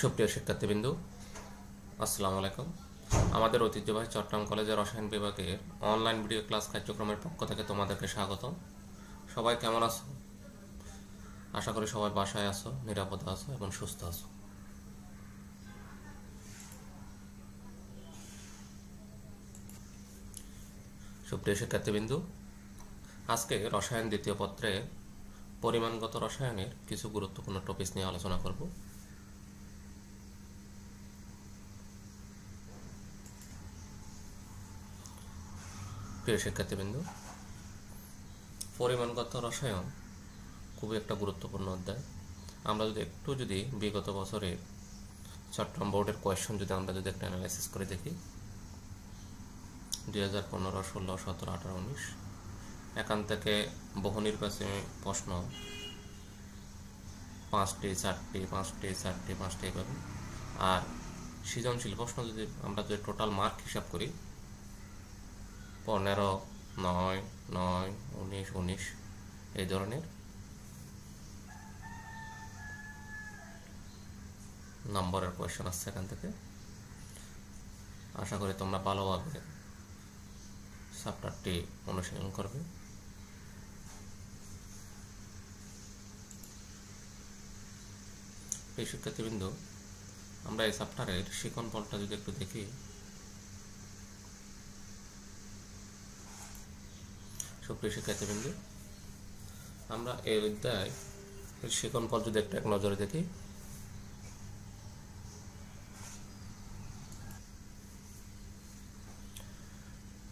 সুপ্রিয় শিক্ষার্থীবৃন্দু, আসসালামু আলাইকুম। আমাদের ঐতিহ্যবাহী চট্টগ্রাম কলেজের রসায়ন বিভাগের অনলাইন ভিডিও ক্লাস কার্যক্রমের পক্ষ থেকে তোমাদেরকে স্বাগতম। সবাই কেমন আছো? আশা করি সবাই বাসায় আছো, নিরাপদে আছো এবং সুস্থ আছো। সুপ্রিয় শিক্ষার্থীবৃন্দু, আজকে রসায়ন দ্বিতীয় পত্রে পরিমাণগত রসায়নের কিছু গুরুত্বপূর্ণ টপিক নিয়ে আলোচনা করব। প্রিয় শিক্ষার্থীবৃন্দু, পরিমাণগত রসায়ন খুবই একটা গুরুত্বপূর্ণ অধ্যায়। আমরা যদি বিগত বছরের চট্টগ্রাম বোর্ডের কোয়েশ্চন আমরা যদি একটা অ্যানালাইসিস করে দেখি, 2015, 16, 17, 18, 19 এখান থেকে বহু নির্বাচনী প্রশ্ন 5টি 4টি 5টি 4টি 5টি এভাবে, আর সৃজনশীল প্রশ্ন আমরা টোটাল মার্ক হিসাব করি 15, 9, 9, 19, 19 এই ধরনের নম্বরের কোয়েশ্চন আসছে এখান থেকে। আশা করি তোমরা ভালোভাবে চ্যাপ্টারটি অনুশীলন করবে। এই শিক্ষার্থীবৃন্দু, আমরা এই চ্যাপ্টারের শিখন ফলটা যদি একটু দেখি, সুপ্রিয় শিক্ষার্থীবৃন্দু, আমরা এই অধ্যায় শিখন ফল যদি এক নজরে দেখি,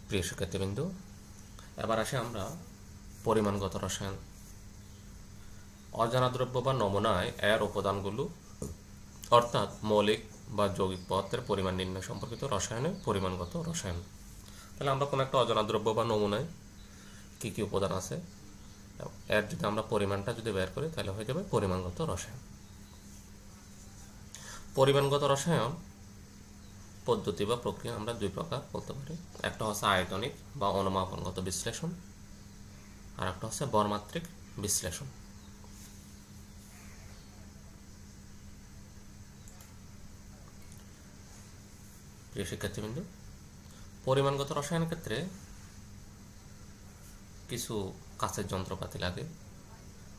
প্রিয় শিক্ষার্থীবৃন্দু, এবার আসে আমরা পরিমাণগত রসায়ন। অজানা দ্রব্য বা নমুনায় এর উপাদানগুলো অর্থাৎ মৌলিক বা যৌগিক পদার্থের পরিমাণ নির্ণয় সম্পর্কিত রসায়নে পরিমাণগত রসায়ন। তাহলে আমরা কোনো একটা অজানা দ্রব্য বা নমুনায় কী কী উপাদান আছে, এর যদি আমরা পরিমাণটা বের করি তাহলে হয়ে যাবে পরিমাণগত রসায়ন। পরিমাণগত রসায়ন পদ্ধতি বা প্রক্রিয়া আমরা দুই প্রকার বলতে পারি। একটা হচ্ছে আয়তনিক বা অনুমাপনগত বিশ্লেষণ, আর একটা হচ্ছে বর্মাত্রিক বিশ্লেষণ। প্রিয় শিক্ষার্থীবৃন্দ, পরিমাণগত রসায়নের ক্ষেত্রে কিছু কাঁচের যন্ত্রপাতি লাগে,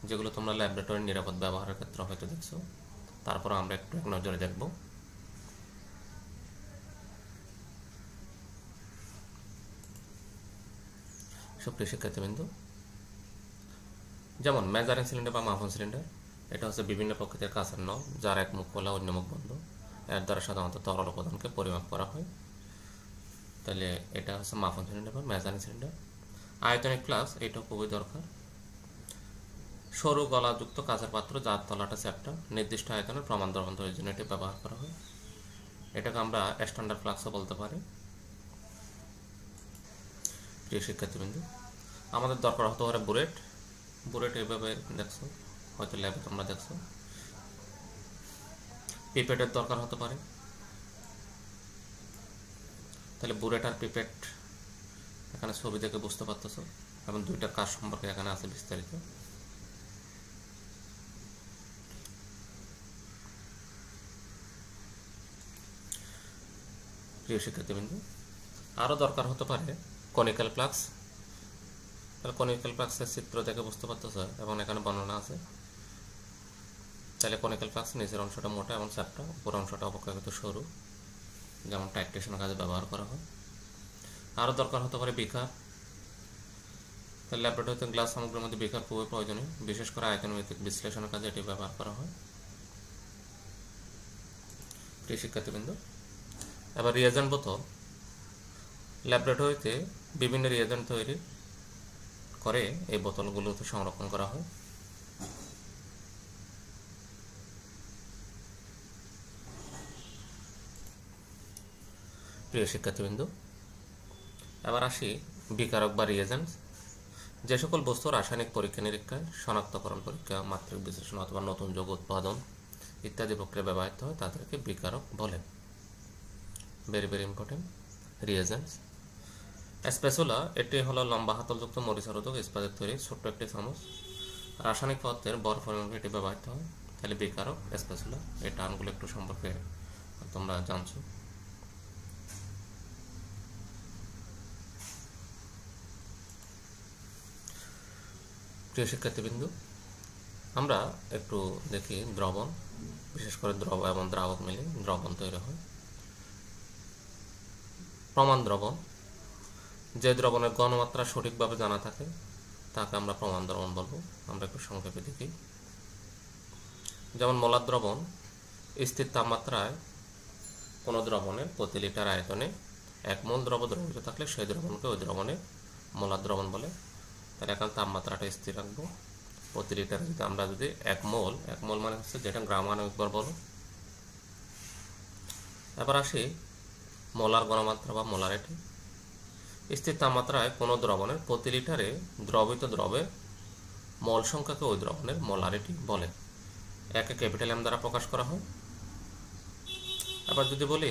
যেগুলো তোমরা ল্যাবরেটরির নিরাপদ ব্যবহারের ক্ষেত্রে হয়তো দেখছো। তারপর আমরা একটু এক নজরে দেখব। সুপ্রিয় শিক্ষার্থীবৃন্দ, যেমন মেজারিং সিলিন্ডার বা মাপন সিলিন্ডার, এটা হচ্ছে বিভিন্ন প্রকৃতির কাঁচের নল, যার এক মুখ খোলা অন্য মুখ বন্ধ। এর দ্বারা সাধারণত তরল উপাদানকে পরিমাপ করা হয়। তাহলে এটা হচ্ছে মাপন সিলিন্ডার বা মেজারিং সিলিন্ডার। আয়তনিক ফ্লাস্ক, এটা খুবই দরকার। সরু গলাযুক্ত কাঁচের পাত্র, যার তলাটা চ্যাপ্টা, নির্দিষ্ট আয়তনের প্রমাণ দ্রবণ তৈরির জন্য এটি ব্যবহার করা হয়। এটাকে আমরা স্ট্যান্ডার্ড ফ্লাস্কও বলতে পারি। প্রিয় শিক্ষার্থীবৃন্দু, আমাদের দরকার হতে পারে বুলেট। বুলেট এইভাবে দেখছো, হয়তো ল্যাবে তোমরা দেখছো। পিপেটের দরকার হতে পারে। তাহলে বুলেট আর পিপেট এখানে ছবি দেখে বুঝতে পারতেছো, এবং দুইটা কাজ সম্পর্কে এখানে আছে বিস্তারিত। প্রিয় শিক্ষার্থীবৃন্দ, আরও দরকার হতে পারে কনিক্যাল ফ্লাস্ক। তাহলে কনিক্যাল ফ্লাস্কের চিত্র দেখে বুঝতে পারতেছো, এবং এখানে বর্ণনা আছে। তাহলে কনিক্যাল ফ্লাস্ক নিচের অংশটা মোটা এবং চ্যাপ্টা, উপরের অংশটা অপেক্ষাকৃত সরু, যেমন টাইট্রেশনের কাজে ব্যবহার করা হয়। আরও দরকার হতে পারে বিকার। তাহলে ল্যাবরেটরিতে গ্লাস সামগ্রীর মধ্যে বিকার খুবই প্রয়োজনীয়, বিশেষ করে আয়তনভিত্তিক বিশ্লেষণের কাজে এটি ব্যবহার করা হয়। প্রিয় শিক্ষার্থীবৃন্দ, এবার রিয়েজেন্ট বোতল। ল্যাবরেটরিতে বিভিন্ন রিয়েজেন্ট তৈরি করে এই বোতলগুলোতে সংরক্ষণ করা হয়। প্রিয় শিক্ষার্থীবৃন্দ, এবার আসি বিকারক বা রিয়েজেন্টস। যে সকল বস্তু রাসায়নিক পরীক্ষা নিরীক্ষায়, শনাক্তকরণ পরীক্ষা, মাত্রিক বিশ্লেষণ অথবা নতুন যৌগ উৎপাদন ইত্যাদি প্রক্রিয়া ব্যবহৃত হয়, তাদেরকে বিকারক বলে। Very very important. Reagents. Spatula, এটি হলো লম্বা হাতলযুক্ত মরিচারোধক ইস্পাতের তৈরি ছোট্ট একটি চামচ। রাসায়নিক পদার্থের বড় পরিমাণে এটি ব্যবহৃত হয়। তাহলে বিকারক স্পেস হলো। এই টার্মগুলো একটু সম্পর্কে তোমরা জানছো। প্রিয় শিক্ষার্থীবৃন্দ, আমরা একটু দেখি দ্রবণ, বিশেষ করে দ্রব এবং দ্রাবক মিলে দ্রবণ তৈরি হয়। প্রমাণ দ্রবণ, যে দ্রবণের ঘনমাত্রা সঠিকভাবে জানা থাকে তাকে আমরা প্রমাণ দ্রবণ বলবো। আমরা একটু সংক্ষেপে দেখি। যেমন মোলার দ্রবণ, স্থির তাপমাত্রায় কোনো দ্রবণের প্রতি লিটার আয়তনে 1 মোল দ্রব দ্রবীভূত থাকলে সেই দ্রবণকে ওই দ্রবণে মোলার দ্রবণ বলে। তাহলে এখানে তাপমাত্রাটা স্থির রাখবো। প্রতি লিটারে যদি আমরা যদি 1 মোল মানে হচ্ছে যেটা গ্রাম আণবিকভর বলো। এবার আসি মোলার ঘনমাত্রা বা মোলারিটি। স্থির তাপমাত্রায় কোনো দ্রবণের প্রতি লিটারে দ্রবীভূত দ্রবের মোল সংখ্যাকে ওই দ্রবণের মোলারিটি বলে। একে ক্যাপিটাল এম দ্বারা প্রকাশ করা হয়। আবার যদি বলি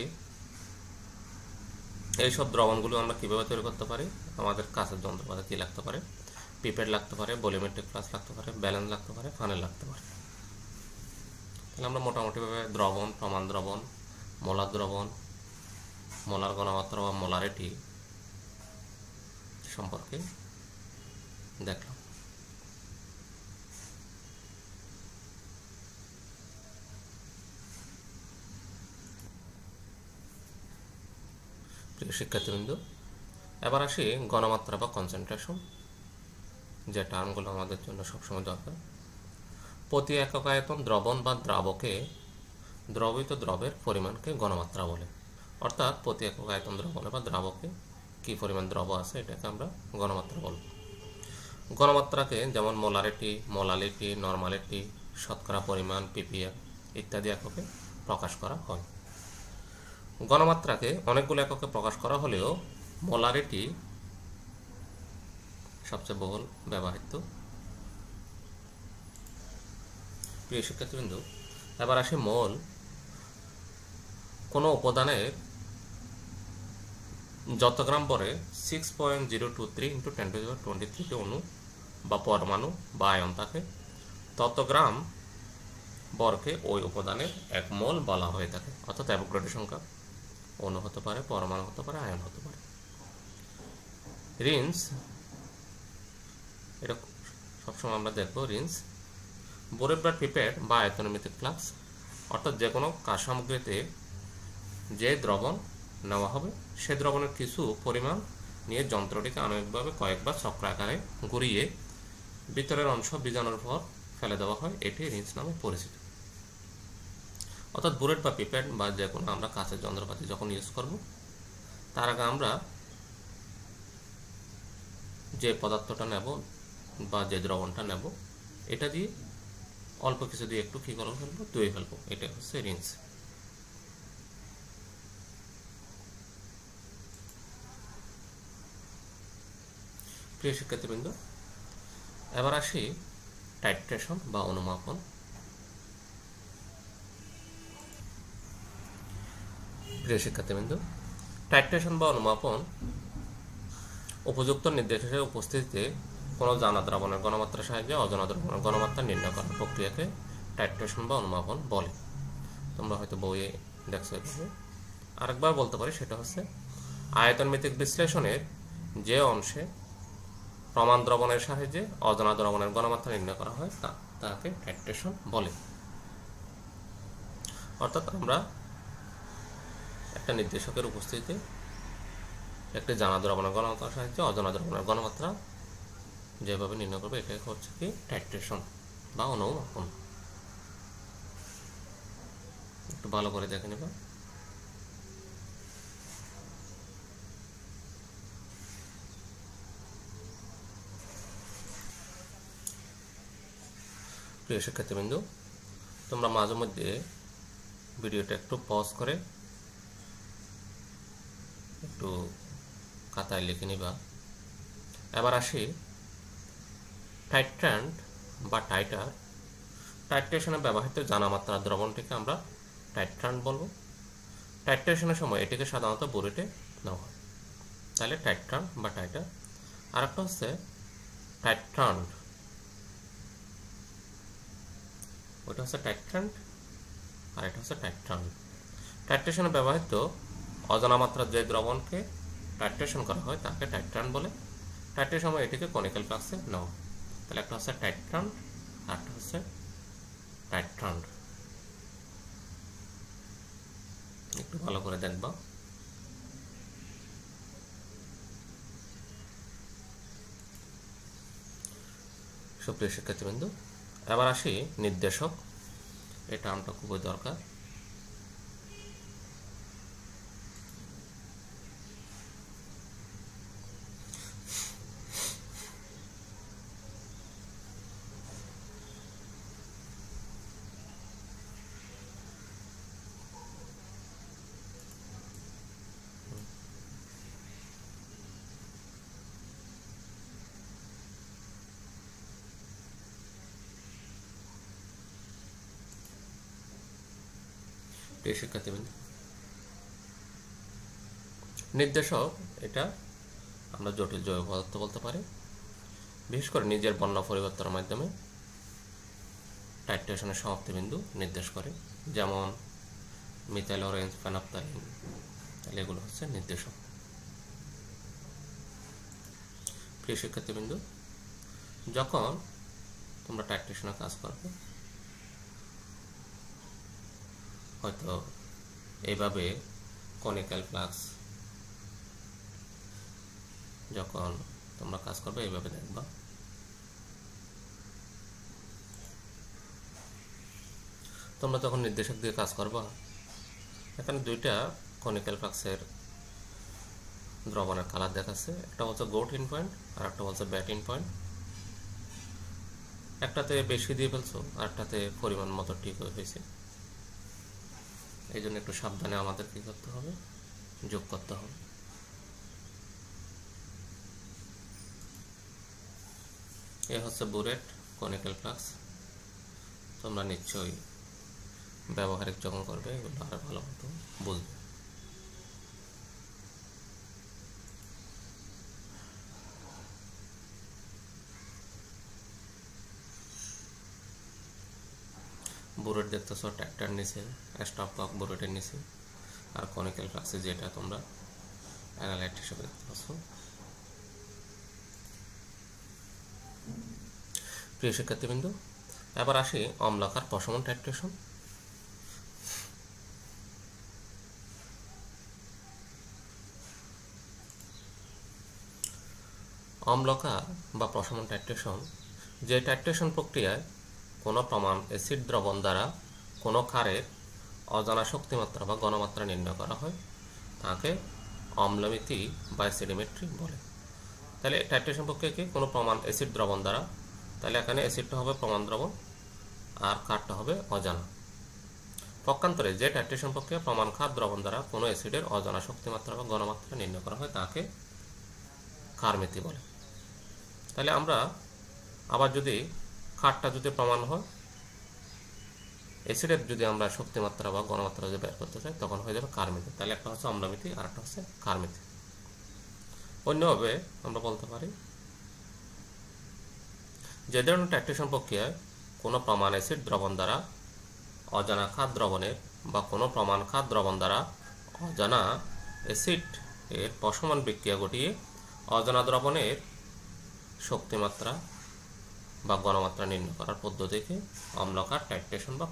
এইসব দ্রবণগুলো আমরা কীভাবে তৈরি করতে পারি, আমাদের কাছের যন্ত্রপাতি কী লাগতে পারে, পিপেট লাগতে পারে, ভলিওমেট্রিক ফ্লাস্ক লাগতে পারে, ব্যালেন্স লাগতে পারে, ফানেল লাগতে পারে। তাহলে আমরা মোটামুটিভাবে দ্রবণ, প্রমাণ দ্রবণ, মোলার দ্রবণ, মোলার ঘনমাত্রা বা মোলারিটি সম্পর্কে দেখলাম। প্রিয় শিক্ষার্থীবৃন্দ, এবার আসি ঘনমাত্রা বা কনসেন্ট্রেশন, যে টার্মগুলো আমাদের জন্য সবসময় দরকার। প্রতি একক আয়তন দ্রবণ বা দ্রাবকে দ্রবীভূত দ্রবের পরিমাণকে ঘনমাত্রা বলে। অর্থাৎ প্রতি একক আয়তন দ্রবণে বা দ্রাবকে কী পরিমাণ দ্রব আছে এটাকে আমরা ঘনমাত্রা বলব। ঘনমাত্রাকে যেমন মোলারিটি, মোলালিটি, নর্মালিটি, শতকরা পরিমাণ, পিপিএম ইত্যাদি এককে প্রকাশ করা হয়। ঘনমাত্রাকে অনেকগুলো এককে প্রকাশ করা হলেও মোলারিটি সবচেয়ে বহুল ব্যবহৃত। প্রিয় শিক্ষার্থীবৃন্দ, এবার আসে মোল। কোনো উপাদানের যত গ্রাম পরে 6.023 × 10⁻23 অণু বা পরমাণু বা আয়ন থাকে তত গ্রাম বরকে ওই উপাদানের 1 মোল বলা হয়ে থাকে। অর্থাৎ অ্যাভোগাড্রো সংখ্যা অণু হতে পারে, পরমাণু হতে পারে, আয়ন হতে পারে। রিন্স, এটা সবসময় আমরা দেখবো। রিন্স, বোরেব্রাড পিপেট বা আয়তনমিতিক ফ্লাস্ক, অর্থাৎ যে কোনো কাজ সামগ্রীতে যে দ্রবণ নেওয়া হবে সে দ্রবণের কিছু পরিমাণ নিয়ে যন্ত্রটিকে আণবিকভাবে কয়েকবার চক্রাকারে ঘুরিয়ে ভিতরের অংশ বীজাণুর পর ফেলে দেওয়া হয়। এটি রিন্স নামে পরিচিত। অর্থাৎ বুলেট বা পিপেট বা যে কোনো আমরা কাঁচের যন্ত্রপাতি যখন ইউজ করব তার আগে আমরা যে পদার্থটা নেব বা যে দ্রবণটা নেব এটা দিয়ে অল্প কিছু দিয়ে একটু কী করে ফেলবো, ধুয়ে ফেলবো। এটা হচ্ছে রিন্স। প্রিয় শিক্ষার্থীবৃন্দ, এবার আসি টাইট্রেশন বা অনুমাপন। প্রিয় শিক্ষার্থীবৃন্দ, টাইট্রেশন বা অনুমাপন উপযুক্ত নির্দেশের উপস্থিতিতে কোনো জানা দ্রবণের ঘনমাত্রার সাহায্যে অজানা দ্রবণের ঘনমাত্রা নির্ণয় করার প্রক্রিয়াকে টাইট্রেশন বা অনুমাপন বলে। তোমরা হয়তো বইয়ে দেখছো। আরেকবার বলতে পারি, সেটা হচ্ছে আয়তনমিতিক বিশ্লেষণের যে অংশে প্রমাণ দ্রবণের সাহায্যে অজানা দ্রবণের ঘনমাত্রা নির্ণয় করা হয় তাকে টাইট্রেশন বলে। অর্থাৎ আমরা একটা নির্দেশকের উপস্থিতিতে একটি জানা দ্রবণের ঘনমাত্রার সাহায্যে অজানা দ্রবণের ঘনমাত্রা যেভাবে নির্ণয় করবে এটাকে হচ্ছে কি টাইট্রেশন বা অনুমাপন। একটু ভালো করে দেখে নেবা। প্রিয় শিক্ষার্থীবৃন্দ, তোমরা মাঝে মধ্যে ভিডিওটা একটু পজ করে একটু খাতায় লিখে নিবা। এবার আসি টাইট্রান্ট বা টাইটার। টাইট্রেশনে ব্যবহৃত জানামাত্রার দ্রবণটিকে আমরা টাইট্রান্ট বলবো। টাইট্রেশনের সময় এটিকে সাধারণত বুলেটে নেওয়া হয়। তাহলে টাইট্রান্ট বা টাইটার। আরেকটা হচ্ছে টাইট্রান্ট। ওটা হচ্ছে টাইট্রান্ট আর এটা হচ্ছে টাইট্রান। টাইট্রেশনে ব্যবহৃত অজানা মাত্রার যে দ্রবণকে টাইট্রেশন করা হয় তাকে টাইট্রান বলে। টাইট্রেশন সময় এটিকে কনিক্যাল ফ্লাক্সে নেওয়া। তাহলে একটা হচ্ছে টাইট্রান আর একটা হচ্ছে টাইট্রান। একটু ভালো করে দেখবা। সুপ্রিয় শিক্ষার্থীবৃন্দু, এবার আসি নির্দেশক। এই টার্মটা খুবই দরকার। প্রিয় শিক্ষার্থীবৃন্দ, নির্দেশক এটা আমরা জটিল জৈব পদার্থ বলতে পারি। বিশেষ করে নিজের বর্ণ পরিবর্তনের মাধ্যমে টাইট্রেশনের সমাপ্তি বিন্দু নির্দেশ করে, যেমন মিথাইল, অরেঞ্জ, ফেনফথ্যালিন। তাহলে এগুলো হচ্ছে নির্দেশক। প্রিয় শিক্ষার্থীবৃন্দ, যখন তোমরা টাইট্রেশনে কাজ করবে, হয়তো এইভাবে কনিক্যাল ফ্লাক্স যখন তোমরা কাজ করবে এইভাবে দেখবা। তোমরা যখন নির্দেশক দিয়ে কাজ করবা, এখানে দুইটা কনিক্যাল ফ্লাক্সের দ্রবণের কালার দেখাচ্ছে। একটা হচ্ছে গোট ইন পয়েন্ট আর একটা হচ্ছে ব্যাট ইন পয়েন্ট। একটাতে বেশি দিয়ে ফেলছো আর একটাতে পরিমাণ মতো ঠিক হয়েছে। এই জন্য একটু সাবধানে আমাদের কি করতে হবে, যোগ করতে হবে। এ হচ্ছে বুরেট কনিক্যাল ফ্লাক্স। তোমরা নিশ্চয়ই ব্যবহারিক যখন করবে এগুলো আরো ভালো মতো বুঝবে। বুরেট দেখতেছো ট্র্যাক্টর নিচে, স্টপ কক বুরেটের নিচে, আর কনিক্যাল ফ্লাক্সে যেটা তোমরা অ্যানালাইট হিসেবে দেখতে পাচ্ছ। প্রিয় শিক্ষার্থীবৃন্দ, এবার আসি অম্লকার প্রশমন টাইট্রেশন। অম্লকার বা প্রশমন টাইট্রেশন যে টাইট্রেশন প্রক্রিয়ায় কোনো প্রমাণ অ্যাসিড দ্রবণ দ্বারা কোনো ক্ষারের অজানা শক্তিমাত্রা বা ঘনমাত্রা নির্ণয় করা হয় তাকে অম্লমিতি বা অ্যাসিডোমেট্রি বলে। তাহলে টাইট্রেশন প্রক্রিয়াকে কোনো প্রমাণ অ্যাসিড দ্রবণ দ্বারা, তাহলে এখানে অ্যাসিডটা হবে প্রমাণ দ্রবণ আর ক্ষারটা হবে অজানা। পক্ষান্তরে যে টাইট্রেশন প্রক্রিয়া প্রমাণ ক্ষার দ্রবণ দ্বারা কোনো অ্যাসিডের অজানা শক্তিমাত্রা বা ঘনমাত্রা নির্ণয় করা হয় তাকে ক্ষারমিতি বলে। তাহলে আমরা আবার যদি ক্ষারটা যদি প্রমাণ হয়, অ্যাসিডের যদি আমরা শক্তিমাত্রা বা ঘনমাত্রা যদি বের করতে চাই তখন হয়ে যাবে ক্ষারমিতি। তাহলে একটা হচ্ছে অম্লমিতি আর একটা হচ্ছে ক্ষারমিতি। অন্যভাবে আমরা বলতে পারি যে ধরনের টাইট্রেশন প্রক্রিয়ায় কোনো প্রমাণ অ্যাসিড দ্রবণ দ্বারা অজানা ক্ষার দ্রবণের বা কোনো প্রমাণ ক্ষার দ্রবণ দ্বারা অজানা অ্যাসিড এর প্রশমন বিক্রিয়া ঘটিয়ে অজানা দ্রবণের শক্তিমাত্রা বা ঘনমাত্রা নির্ণয় করার পদ্ধতিকে অম্লকার টাইট্রেশন বা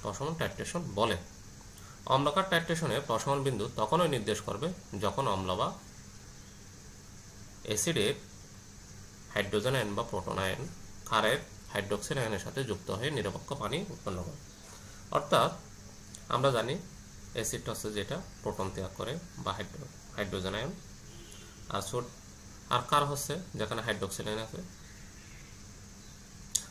প্রশমন টাইট্রেশন বলে। অম্লকার টাইট্রেশনে প্রশমন বিন্দু তখনই নির্দেশ করবে যখন অম্ল বা অ্যাসিডের হাইড্রোজেন আয়ন বা প্রোটন আয়ন ক্ষারের হাইড্রোক্সিল আয়নের সাথে যুক্ত হয়ে নিরপেক্ষ পানি উৎপন্ন করে। অর্থাৎ আমরা জানি অ্যাসিডটা হচ্ছে যেটা প্রোটন ত্যাগ করে বা হাইড্রোজেন আয়ন, আর ক্ষার হচ্ছে যেখানে হাইড্রোক্সিল আয়ন আছে।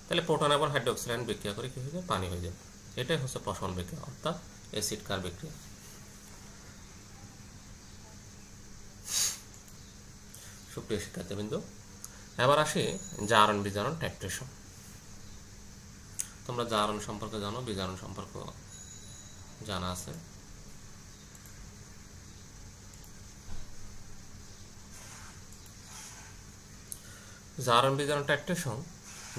তাহলে প্রোটন এবং হাইড্রোক্সিল আয়ন বিক্রিয়া করে কি হয়ে যায়, পানি হয়ে যায়। এটাই হচ্ছে প্রশমন বিক্রিয়া, অর্থাৎ অ্যাসিড ক্ষার বিক্রিয়া। সুপ্রিয় শিক্ষার্থীবৃন্দ, এবার আসি জারণ বিজারণ টাইট্রেশন। তোমরা জারণ সম্পর্কে জানো, বিজারণ সম্পর্কে জানা আছে। জারণ বিজারণ টাইট্রেশন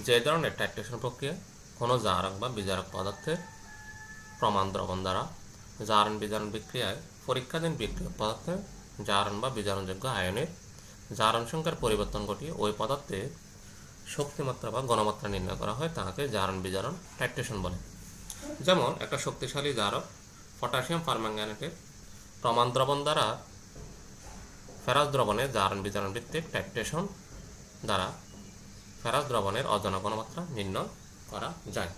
যে ধরনের টাইট্রেশন প্রক্রিয়া কোনো জারক বা বিজারক পদার্থের প্রমাণ দ্রবণ দ্বারা জারণ বিজারণ বিক্রিয়ায় পরীক্ষাধীন বিক্রিয়ক পদার্থে জারণ বা বিজারণযোগ্য আয়নের জারণ সংখ্যার পরিবর্তন ঘটিয়ে ওই পদার্থের শক্তিমাত্রা বা ঘনমাত্রা নির্ণয় করা হয়, তাকে জারণ বিজারণ টাইট্রেশন বলে। যেমন একটা শক্তিশালী জারক পটাশিয়াম পারম্যাঙ্গানেটের প্রমাণ দ্রবণ দ্বারা ফেরাস দ্রবণের জারণ বিজারণ ভিত্তিক টাইট্রেশন দ্বারা ফেরাস দ্রবণের অজানা ঘনমাত্রা নির্ণয় করা যায়।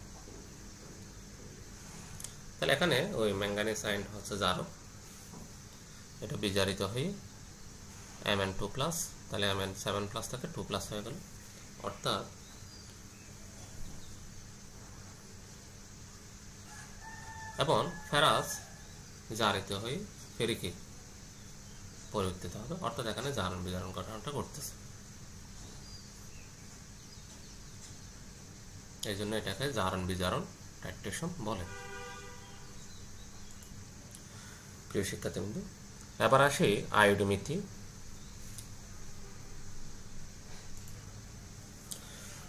তাহলে এখানে ওই ম্যাঙ্গানিজ আয়ন হচ্ছে জারক, এটা বিজারিত হয়ে Mn2+, তাহলে Mn7+ থেকে 2+ হয়ে গেল, অর্থাৎ এবং ফেরাস জারিত হয়ে ফেরিকে পরিবর্তিত হবে, অর্থাৎ এখানে জারণ বিজারণ ঘটনাটা ঘটতেছে। এই জন্য এটাকে জারণ বিজারণ টাইট্রেশন বলে। প্রিয় শিক্ষার্থীবৃন্দ, এবার আসি আয়োডোমিথি।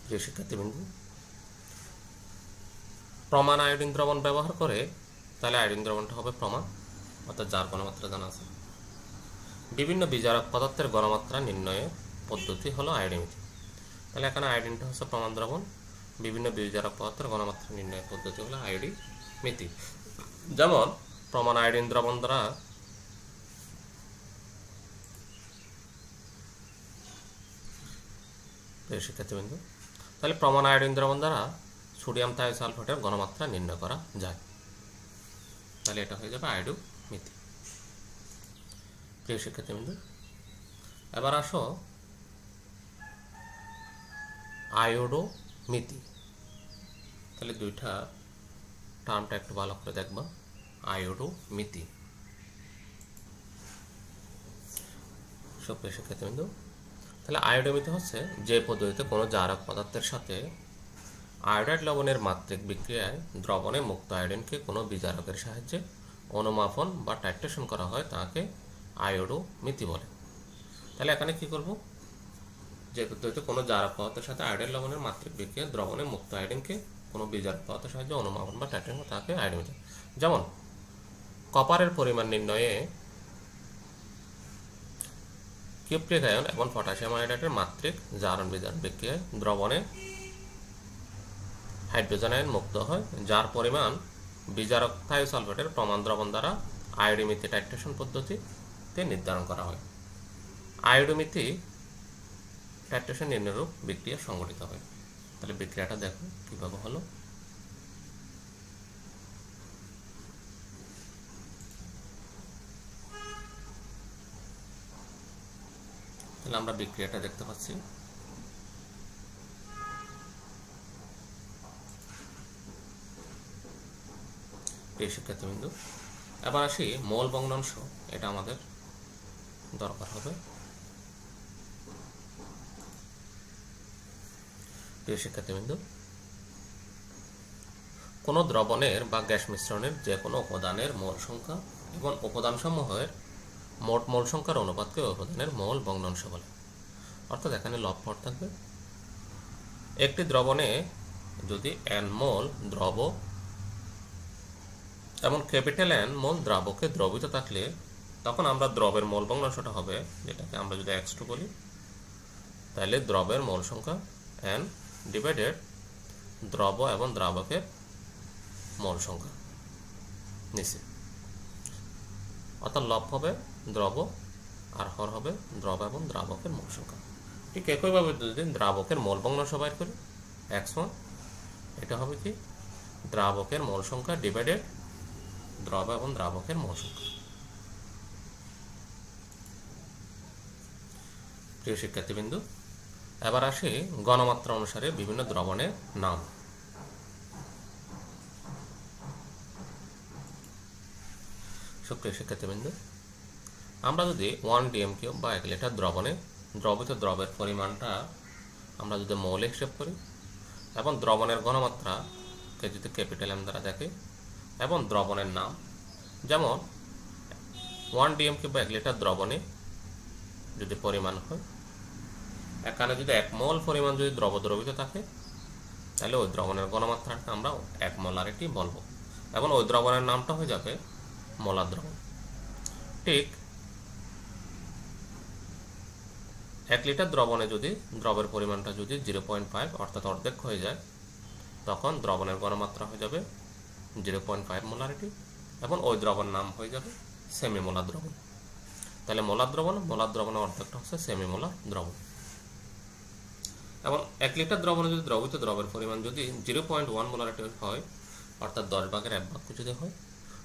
প্রিয় শিক্ষার্থীবৃন্দ, প্রমাণ আয়োডিন দ্রবণ ব্যবহার করে, তাহলে আয়োডিন দ্রবণটা হবে প্রমাণ, অর্থাৎ যার ঘনমাত্রা জানা আছে। বিভিন্ন বিজারক পদার্থের ঘনমাত্রা নির্ণয়ের পদ্ধতি হলো আয়োডোমিথি। তাহলে এখানে আয়োডিনটা হচ্ছে প্রমাণ দ্রবণ, বিভিন্ন বিজারক পদার্থের ঘনমাত্রা নির্ণয়ের পদ্ধতি হলো আয়োডোমিথি। যেমন প্রমাণ আয়োডিন দ্রবণ দ্বারা শিক্ষার্থীবৃন্দ, তাহলে প্রমাণ আয়োডিন দ্রবণ দ্বারা সোডিয়াম থায়োসালফেটের ঘনমাত্রা নির্ণয় করা যায়। তাহলে এটা হয়ে যাবে আয়োডোমিথি। প্রিয় শিক্ষার্থীবৃন্দ, এবার আসো আয়োডোমিথি। তাহলে দুইটা টার্মটা একটু ভালো করে দেখবা, আয়োডোমিথি। সুপ্রিয় শিক্ষার্থীবৃন্দ, তাহলে আয়োডোমিথি হচ্ছে যে পদ্ধতিতে কোনো জারক পদার্থের সাথে আয়োডাইড লবণের মাত্রিক বিক্রিয়ায় দ্রবণে মুক্ত আয়োডিনকে কোনো বিজারকের সাহায্যে অনুমাপন বা টাইট্রেশন করা হয়, তাকে আয়োডোমিথি বলে। তাহলে এখানে কি করব, যে পদ্ধতিতে কোনো জারক পদার্থের সাথে আয়োডাইড লবণের মাত্রিক বিক্রিয়ায় দ্রবণে মুক্ত আয়োডিনকে কোনো বিজারক পদার্থের সাহায্যে অনুমাপন বা টাইট্রেশন, তাকে আয়োডোমিথি। যেমন কপারের পরিমাণ নির্ণয়ে কিউপ্রিক আয়ন এবং পটাশিয়াম আয়োডাইডের মাত্রিক জারণ বিজারণ বিক্রিয়ায় দ্রবণে হাইড্রোজেন আয়ন মুক্ত হয়, যার পরিমাণ বিজারক থায়োসালফেটের প্রমাণ দ্রবণ দ্বারা আয়োডোমিথি টাইট্রেশন পদ্ধতিতে নির্ধারণ করা হয়। আয়োডোমিথি টাইট্রেশন নিম্নরূপ বিক্রিয়া সংঘটিত হয়। তাহলে বিক্রিয়াটা দেখো কিভাবে হলো। তাহলে আমরা বিক্রিয়াটা দেখতে পাচ্ছি। প্রিয় শিক্ষার্থীবৃন্দ, এবার আসি মোল ভগ্নাংশ, এটা আমাদের দরকার হবে। প্রিয় শিক্ষার্থীবৃন্দ, কোনো দ্রবণের বা গ্যাস মিশ্রণের যে কোনো উপাদানের মোল সংখ্যা এবং উপাদান সমূহের মোট মোল সংখ্যার অনুপাতকে উপাদানের মোল ভগ্নাংশ বলে। অর্থাৎ এখানে লবভর থাকবে। একটি দ্রবণে যদি n মোল দ্রব এবং ক্যাপিটাল N মোল দ্রাবকে দ্রবিত থাকলে তখন আমরা দ্রবের মোল ভগ্নাংশটা হবে, যেটাকে আমরা যদি x2 বলি, তাহলে দ্রবের মোল সংখ্যা n ডিভাইডেড দ্রব এবং দ্রাবকের মোল সংখ্যা নিচে, অর্থাৎ লব হবে দ্রব আর হর হবে দ্রব এবং দ্রাবকের মোল সংখ্যা। ঠিক একইভাবে যদি দ্রাবকের মোল ভগ্নাংশ বাইর করি x1, এটা হবে কি দ্রাবকের মোল সংখ্যা ডিভাইডেড দ্রব এবং দ্রাবকের মোল সংখ্যা। প্রিয় শিক্ষার্থীবৃন্দ, এবার আসি ঘনমাত্রা অনুসারে বিভিন্ন দ্রবণের নাম। সুপ্রিয় শিক্ষার্থীবৃন্দ, আমরা যদি 1 dm³ বা 1 লিটার দ্রবণে দ্রবিত দ্রবের পরিমাণটা আমরা যদি মৌলে হিসেব করি এবং দ্রবণের ঘনমাত্রাকে যদি ক্যাপিটাল M দ্বারা দেখে এবং দ্রবণের নাম, যেমন 1 dm³ বা 1 লিটার দ্রবণে যদি পরিমাণ হয়, এখানে যদি 1 মোল পরিমাণ যদি দ্রব দ্রবিত থাকে তাহলে ওই দ্রবণের ঘনমাত্রাটা আমরা 1 মোলারিটি বলবো এবং ওই দ্রবণের নামটা হয়ে যাবে মোলার দ্রবণ। ঠিক 1 লিটার দ্রবণে যদি দ্রবের পরিমাণটা যদি 0.5 অর্থাৎ অর্ধেক হয়ে যায়, তখন দ্রবণের ঘনমাত্রা হয়ে যাবে 0.5 মোলারিটি এবং ওই দ্রবণ নাম হয়ে যাবে সেমি মোলার দ্রবণ। তাহলে মোলার দ্রবণের অর্ধেকটা হচ্ছে সেমি মোলার দ্রবণ। এবং 1 লিটার দ্রবণে যদি দ্রবীত দ্রবের পরিমাণ যদি 0.1 মোলারিটি হয়, অর্থাৎ 10 ভাগের 1 ভাগ যদি হয়,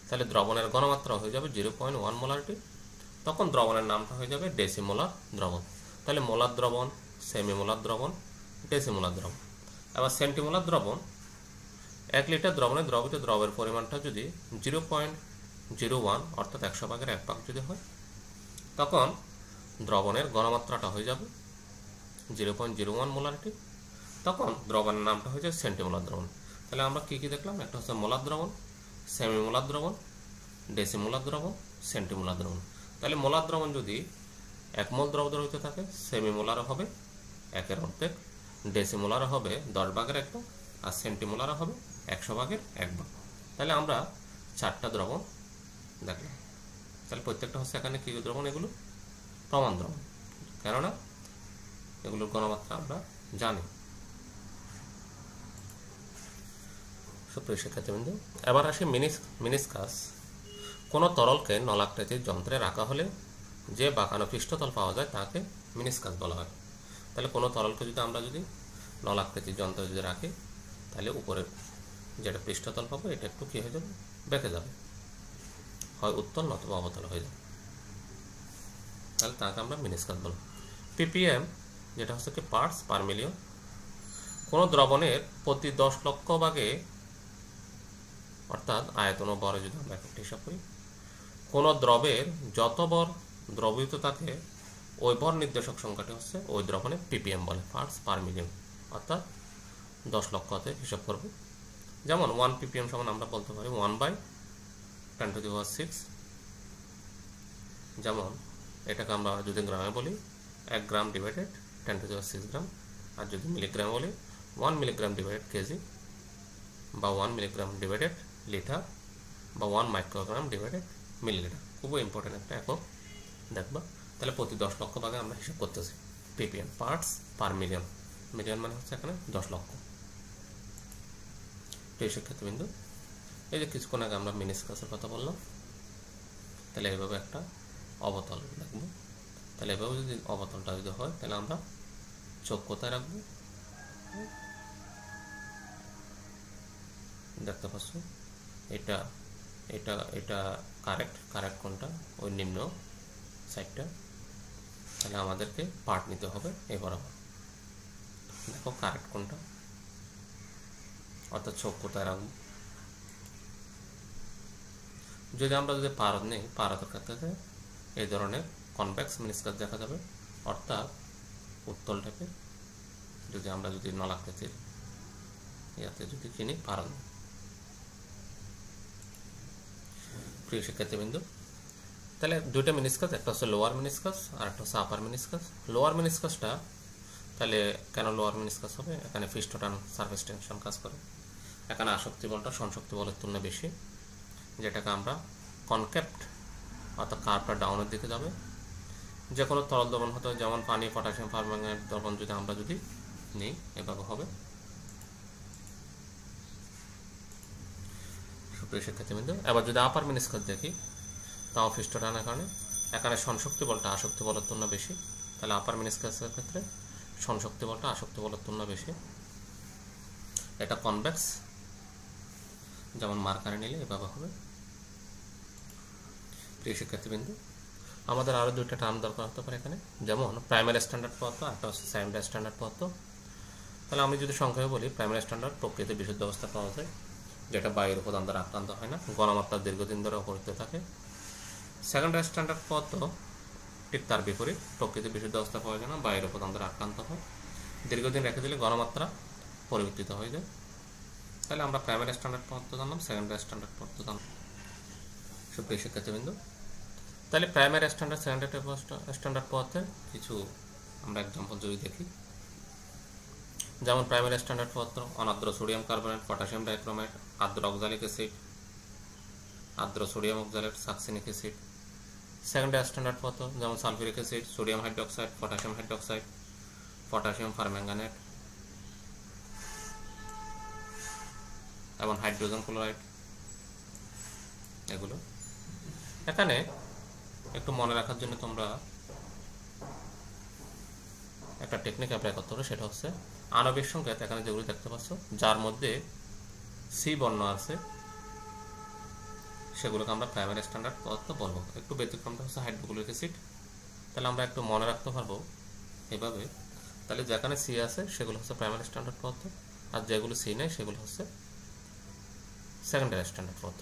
তাহলে দ্রবণের ঘনমাত্রা হয়ে যাবে 0.1 মোলারিটি। তখন দ্রবণের নামটা হয়ে যাবে ডেসিমোলার দ্রবণ। তাহলে মোলার দ্রবণ, সেমি মোলার দ্রবণ, ডেসিমোলার দ্রবণ। আবার সেন্টিমোলার দ্রবণ, 1 লিটার দ্রবণে দ্রবীত দ্রবের পরিমাণটা যদি 0.01 অর্থাৎ 100 ভাগের 1 ভাগ যদি হয়, তখন দ্রবণের ঘনমাত্রাটা হয়ে যাবে 0.01 মোলারিটি। তখন দ্রবণের নামটা হয়ে যায় সেন্টিমোলার দ্রবণ। তাহলে আমরা কি কি দেখলাম? একটা হচ্ছে মোলার দ্রবণ, সেমি মোলার দ্রবণ, ডেসিমোলার দ্রবণ, সেন্টিমোলার দ্রবণ। তাহলে মোলার দ্রবণ যদি 1 মোল দ্রব দ্রবীত থাকে, সেমি মোলারও হবে 1 অর্ধেক, ডেসিমোলারও হবে 10 ভাগের 1 ভাগ, আর সেন্টিমোলারও হবে 100 ভাগের 1 ভাগ। তাহলে আমরা 4টা দ্রবণ দেখলাম। তাহলে প্রত্যেকটা হচ্ছে এখানে কি দ্রবণ? এগুলো প্রমাণ দ্রবণ, কেননা এগুলোর ঘনমাত্রা আমরা জানি। সুপ্রিয় শিক্ষার্থীবৃন্দ, এবার আসি মিনিসকাস। কোনো তরলকে নলাকৃতির যন্ত্রে রাখা হলে যে বাঁকানো পৃষ্ঠতল পাওয়া যায় তাকে মিনিসকাস বলা হয়। তাহলে কোনো তরলকে যদি আমরা নলাকৃতির যন্ত্রে যদি রাখি, তাহলে উপরের যেটা পৃষ্ঠতল পাবো এটা একটু কী হয়ে যাবে? বেঁকে যাবে, হয় উত্তল নতুবা অবতল হয়ে যাবে। তাহলে তাকে আমরা মিনিসকাস বলব। পিপিএম যেটা হচ্ছে কি পার্টস পার মিলিয়ন। কোনো দ্রবণের প্রতি 10 লক্ষ ভাগে, অর্থাৎ আয়তন ও ভরে যদি আমরা একটা হিসাব করি, কোনো দ্রবের যত ভর দ্রবীভূত থাকে ওই ভর নির্দেশক সংখ্যাটি হচ্ছে ওই দ্রবণের পিপিএম বলে, পার্টস পার মিলিয়ন। অর্থাৎ 10 লক্ষতে হিসাব করব। যেমন 1 ppm সমান আমরা বলতে পারি 1/10⁶। যেমন এটাকে আমরা যদি গ্রামে বলি 1 গ্রাম ডিভাইডেড 10⁶ গ্রাম, আর যদি মিলিগ্রাম বলি 1 মিলিগ্রাম ডিভাইডেড কেজি, বা 1 মিলিগ্রাম ডিভাইডেড লিটার, বা 1 মাইক্রোগ্রাম ডিভাইডেড মিলিলিটার। খুবই ইম্পর্টেন্ট একটা একক দেখবা। তাহলে প্রতি 10 লক্ষ ভাগে আমরা হিসাব করতেছি PPM, parts per million. Million মানে হচ্ছে এখানে 10 লক্ষ। প্রিয় শিক্ষার্থীবৃন্দ, এই যে কিছুক্ষণ আগে আমরা মিনিসকাসের কথা বললাম, তাহলে এইভাবে একটা অবতল দেখব। তাহলে এভাবে যদি অবতলটা যদি হয়, তাহলে আমরা চোখ কোথায় রাখবো? দেখতে পাচ্ছ এটা এটা এটা কারেক্ট কোনটা? ওই নিম্ন সাইডটা। তাহলে আমাদেরকে পার্ট নিতে হবে এই বরাবর। দেখো কারেক্ট কোনটা, অর্থাৎ চোখ কোথায় রাখবো। যদি আমরা পারদ নেই, পারদের ক্ষেত্রে এই ধরনের কনভেক্স মিনিসকাস দেখা যাবে, অর্থাৎ উত্তল টাইপের। যদি আমরা নলাকৃতির ইয়াতে যদি কিনি পারদ। প্রিয় শিক্ষার্থীবৃন্দ, তাহলে দুইটা মিনিসকাস, একটা হচ্ছে লোয়ার মিনিসকাস আর একটা হচ্ছে আপার মিনিসকাস। লোয়ার মিনিসকাসটা তাহলে কেন লোয়ার মিনিসকাস হবে? এখানে পৃষ্ঠটান সারফেস টেনশন কাজ করে, এখানে আসক্তি বলটা সংশক্তি বলের তুলনায় বেশি, যেটাকে আমরা কনকেপ্ট অর্থাৎ কার্ভটা ডাউনের দিকে যাবে। যে কোনো তরল দ্রবণ হতে, যেমন পানি, পটাশিয়াম পারম্যাঙ্গানেট দ্রবণ যদি আমরা নিই, এভাবে হবে। সুপ্রিয় শিক্ষার্থীবৃন্দ, এবার যদি আপার মিনিসকাস দেখি, তাও পৃষ্ঠটানের কারণে এখানে সংশক্তি বলটা আসক্তি বলের তুলনায় বেশি। তাহলে আপার মিনিসকাসের ক্ষেত্রে সংশক্তি বলটা আসক্তি বলের তুলনায় বেশি। এটা কনভেক্স, যেমন মার্কারে নিলে এভাবে হবে। প্রিয় শিক্ষার্থীবৃন্দ, আমাদের আরও দুইটা টার্ম দরকার হতে পারে এখানে, যেমন প্রাইমারি স্ট্যান্ডার্ড পদার্থ আর একটা হচ্ছে সেকেন্ডারি স্ট্যান্ডার্ড পদার্থ। তাহলে আমি যদি সংক্ষেপে বলি, প্রাইমারি স্ট্যান্ডার্ড প্রকৃতিতে বিশুদ্ধ অবস্থা পাওয়া যায়, যেটা বায়ুর উপাদান দ্বারা আক্রান্ত হয় না, ঘনমাত্রা দীর্ঘদিন ধরে অপরিহিত থাকে। সেকেন্ডারি স্ট্যান্ডার্ড পদার্থ ঠিক তার বিপরীত, প্রকৃতিতে বিশুদ্ধ অবস্থা পাওয়া যায় না, বায়ুর উপাদান দ্বারা আক্রান্ত হয়, দীর্ঘদিন রেখে দিলে ঘনমাত্রা পরিবর্তিত হয়ে যায়। তাহলে আমরা প্রাইমারি স্ট্যান্ডার্ড পদার্থ জানলাম, সেকেন্ডারি স্ট্যান্ডার্ড পদার্থ জানলাম। সুপ্রিয় শিক্ষার্থীবৃন্দ, তাহলে প্রাইমারি স্ট্যান্ডার্ড, সেকেন্ডারি স্ট্যান্ডার্ড পদার্থের কিছু আমরা এক্সাম্পল যদি দেখি, যেমন প্রাইমারি স্ট্যান্ডার্ড পদার্থ অনার্দ্র সোডিয়াম কার্বনেট, পটাশিয়াম ডাইক্রোমেট, আর্দ্র অক্সালিক অ্যাসিড, আর্দ্র sodium oxalate, succinic acid. Secondary standard পদার্থ যেমন sulphuric acid, sodium hydroxide, potassium hydroxide, potassium permanganate এবং হাইড্রোজেন ক্লোরাইড। এগুলো এখানে একটু মনে রাখার জন্য তোমরা একটা টেকনিক অ্যাপ্লাই করতে হবে, সেটা হচ্ছে আণবিক সংকেত এখানে যেগুলো দেখতে পাচ্ছ যার মধ্যে সি বর্ণ আছে সেগুলোকে আমরা প্রাইমারি স্ট্যান্ডার্ড পদার্থ বলবো। একটু ব্যতিক্রমটা হচ্ছে হাইড্রোক্লোরিক অ্যাসিড। তাহলে আমরা একটু মনে রাখতে পারবো এভাবে। তাহলে যেখানে সি আছে সেগুলো হচ্ছে প্রাইমারি স্ট্যান্ডার্ড পদার্থ, আর যেগুলো সি নেই সেগুলো হচ্ছে সেকেন্ডারি স্ট্যান্ডার্ড পদার্থ।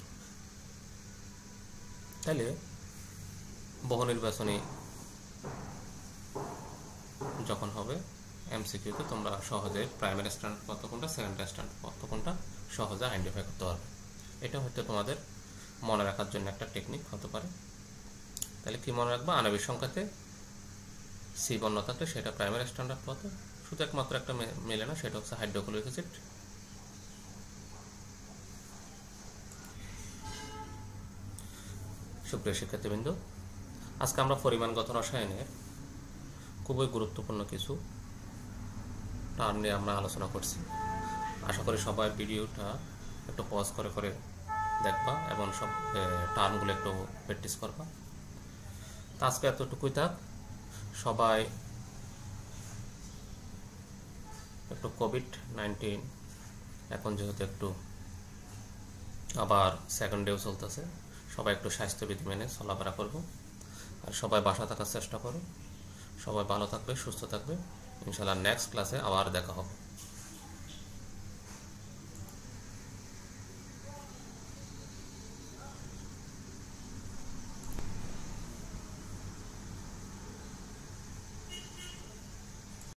তাহলে বহু নির্বাচনী যখন হবে এমসিকিউতে তোমরা সহজে প্রাইমারি স্ট্যান্ডার্ড পদার্থ কোনটা, সেকেন্ডারি স্ট্যান্ডার্ড পদার্থ কোনটা সহজে আইডেন্টিফাই করতে পারবে। এটা হয়তো তোমাদের মনে রাখার জন্য একটা টেকনিক হতে পারে। তাহলে কি মনে রাখবা, আণবিক সংখ্যাতে সি বর্ণ থাকলে সেটা প্রাইমারি স্ট্যান্ডার্ড পদার্থ, শুধু একমাত্র একটা মেলে না, সেটা হচ্ছে হাইড্রোক্লোরিক অ্যাসিড। সুপ্রিয় শিক্ষার্থীবৃন্দ, আজকে আমরা পরিমাণগত রসায়নের খুবই গুরুত্বপূর্ণ কিছু টার্ম নিয়ে আমরা আলোচনা করছি। আশা করি সবাই ভিডিওটা একটু পজ করে করে দেখবা এবং সব টার্মগুলো একটু প্র্যাকটিস করবা। তো আজকে এতটুকুই থাক। সবাই একটু কোভিড-19 এখন যেহেতু একটু আবার সেকেন্ড ডেও চলতেছে, সবাই একটু স্বাস্থ্যবিধি মেনে চলাফেরা করবো, আর সবাই বাসা থাকার চেষ্টা করো। সবাই ভালো থাকবে, সুস্থ থাকবে। ইনশাআল্লাহ নেক্সট ক্লাসে আবার দেখা হবে।